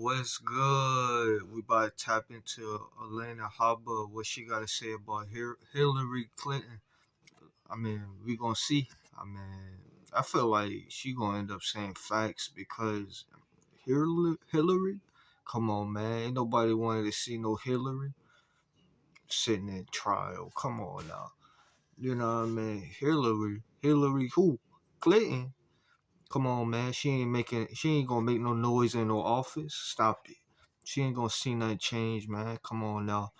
What's good? We about to tap into Alina Habba, what she got to say about Hillary Clinton. I mean, we gonna see. I mean, I feel like she gonna end up saying facts because Hillary, come on, man, ain't nobody wanted to see no Hillary sitting in trial. Come on now, you know what I mean? Hillary who? Clinton. Come on, man. She ain't gonna make no noise in no office. Stop it. She ain't gonna see nothing change, man. Come on now.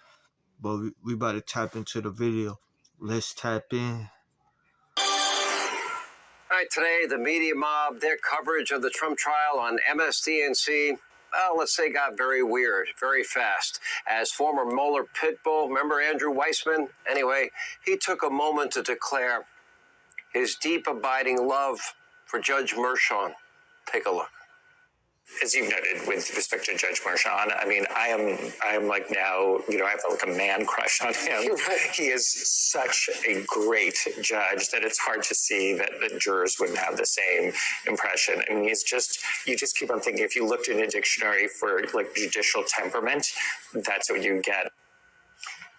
But we about to tap into the video. Let's tap in. All right, today, the media mob, their coverage of the Trump trial on MSDNC, well, let's say got very weird, very fast. As former Mueller pitbull, remember Andrew Weissman? Anyway, he took a moment to declare his deep, abiding love for Judge Merchan. Take a look. As you've noted, with respect to Judge Merchan, I mean, I am like now, I have like a man crush on him. He is such a great judge that it's hard to see that the jurors wouldn't have the same impression. I mean, you just keep on thinking, if you looked in a dictionary for like judicial temperament, that's what you get.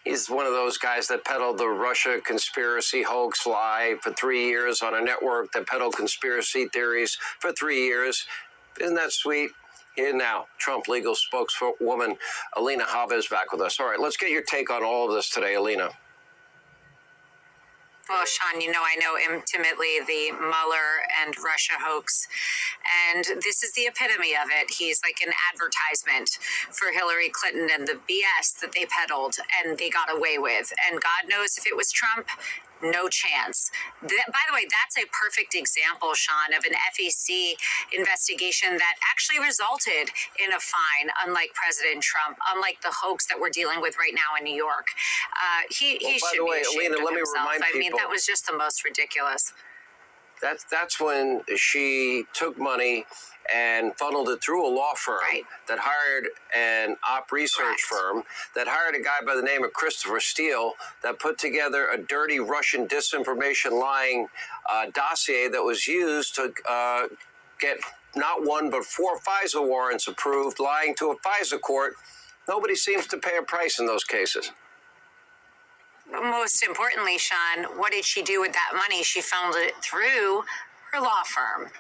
He's one of those guys that peddled the Russia conspiracy hoax lie for 3 years on a network that peddled conspiracy theories for 3 years. Isn't that sweet? Here now, Trump legal spokeswoman Alina Habba is back with us. All right, let's get your take on all of this today, Alina. Well, Sean, I know intimately the Mueller and Russia hoax, and this is the epitome of it. He's like an advertisement for Hillary Clinton and the BS that they peddled and they got away with. And God knows if it was Trump, no chance. By the way, that's a perfect example, Sean, of an FEC investigation that actually resulted in a fine, unlike President Trump, unlike the hoax that we're dealing with right now in New York. He should be ashamed of himself. I mean, that was just the most ridiculous. That's when she took money and funneled it through a law firm that hired an op research firm that hired a guy by the name of Christopher Steele that put together a dirty Russian disinformation lying dossier that was used to get not one but 4 FISA warrants approved, lying to a FISA court. Nobody seems to pay a price in those cases. Most importantly, Sean, what did she do with that money? She funneled it through her law firm.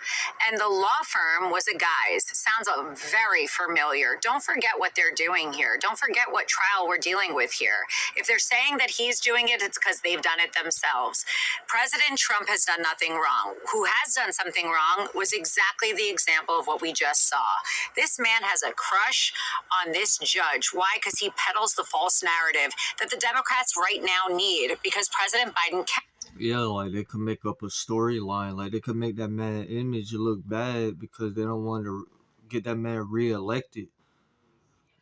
And the law firm was a guy's. Sounds very familiar. Don't forget what they're doing here. Don't forget what trial we're dealing with here. If they're saying that he's doing it, it's because they've done it themselves. President Trump has done nothing wrong. Who has done something wrong was exactly the example of what we just saw. This man has a crush on this judge. Why? Because he peddles the false narrative that the Democrats right now need because President Biden can't. Yeah, like they could make up a storyline. Like they could make that man image look bad because they don't want to get that man reelected.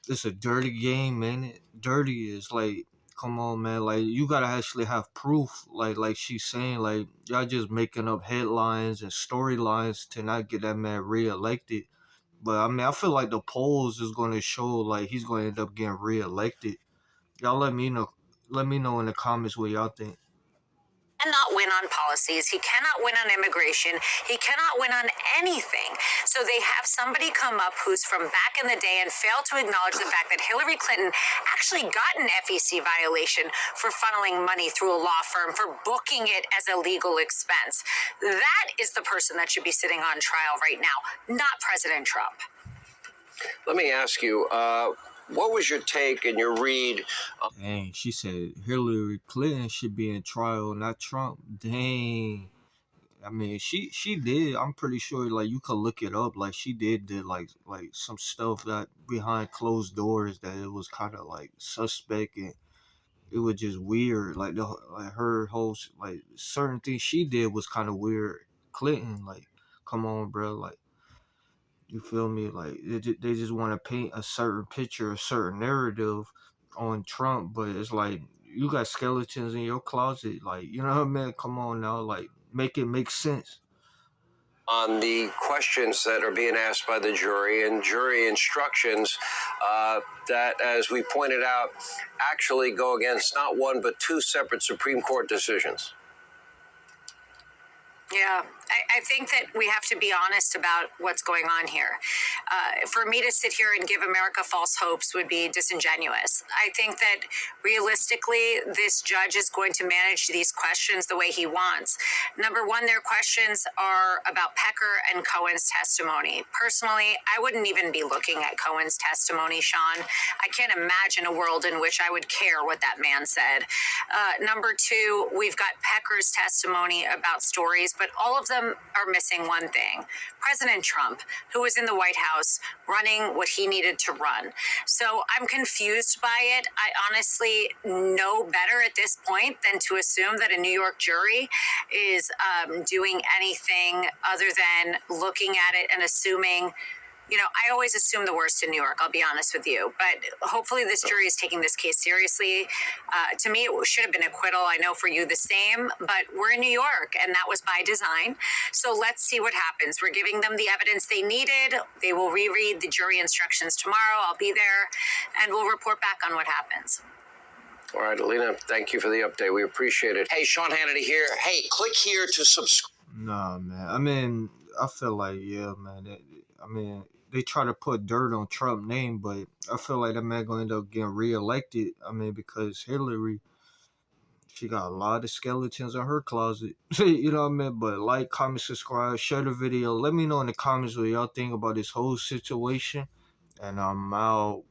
It's a dirty game, man. Dirty is like, come on, man. Like you gotta actually have proof. Like she's saying, like y'all just making up headlines and storylines to not get that man reelected. But I mean, I feel like the polls is gonna show like he's gonna end up getting reelected. Y'all let me know. Let me know in the comments what y'all think. Cannot win on policies. He cannot win on immigration. He cannot win on anything. So they have somebody come up who's from back in the day and failed to acknowledge the fact that Hillary Clinton actually got an FEC violation for funneling money through a law firm, for booking it as a legal expense. That is the person that should be sitting on trial right now, not President Trump. Let me ask you, what was your take and your read? Dang, she said Hillary Clinton should be in trial, not Trump. Dang. I mean, she did. I'm pretty sure, like, you could look it up. Like, she did like some stuff that behind closed doors that it was kind of, like, suspect and it was just weird. Like, her whole, like, certain things she did was kind of weird. Clinton, like, come on, bro. Like, you feel me? Like they just want to paint a certain picture, a certain narrative on Trump, but it's like you got skeletons in your closet. Like, you know what I mean? Come on now, like make it make sense. On the questions that are being asked by the jury and jury instructions that, as we pointed out, actually go against not one but 2 separate Supreme Court decisions. Yeah, I think that we have to be honest about what's going on here. For me to sit here and give America false hopes would be disingenuous. I think that realistically, this judge is going to manage these questions the way he wants. Number one, their questions are about Pecker and Cohen's testimony. Personally, I wouldn't even be looking at Cohen's testimony, Sean. I can't imagine a world in which I would care what that man said. Number two, we've got Pecker's testimony about stories, but all of them are missing one thing. President Trump, who was in the White House running what he needed to run. So I'm confused by it. I honestly know better at this point than to assume that a New York jury is doing anything other than looking at it and assuming. I always assume the worst in New York, I'll be honest with you. But hopefully this jury is taking this case seriously. To me, it should have been acquittal. I know for you the same, but we're in New York, and that was by design. So let's see what happens. We're giving them the evidence they needed. They will reread the jury instructions tomorrow. I'll be there, and we'll report back on what happens. All right, Alina, thank you for the update. We appreciate it. Hey, Sean Hannity here. Hey, click here to subscribe. Nah, man. I mean, I feel like, yeah, man. They try to put dirt on Trump's name, but I feel like that man gonna end up getting reelected. Because Hillary, she got a lot of skeletons in her closet. You know what I mean? But like, comment, subscribe, share the video. Let me know in the comments what y'all think about this whole situation. And I'm out.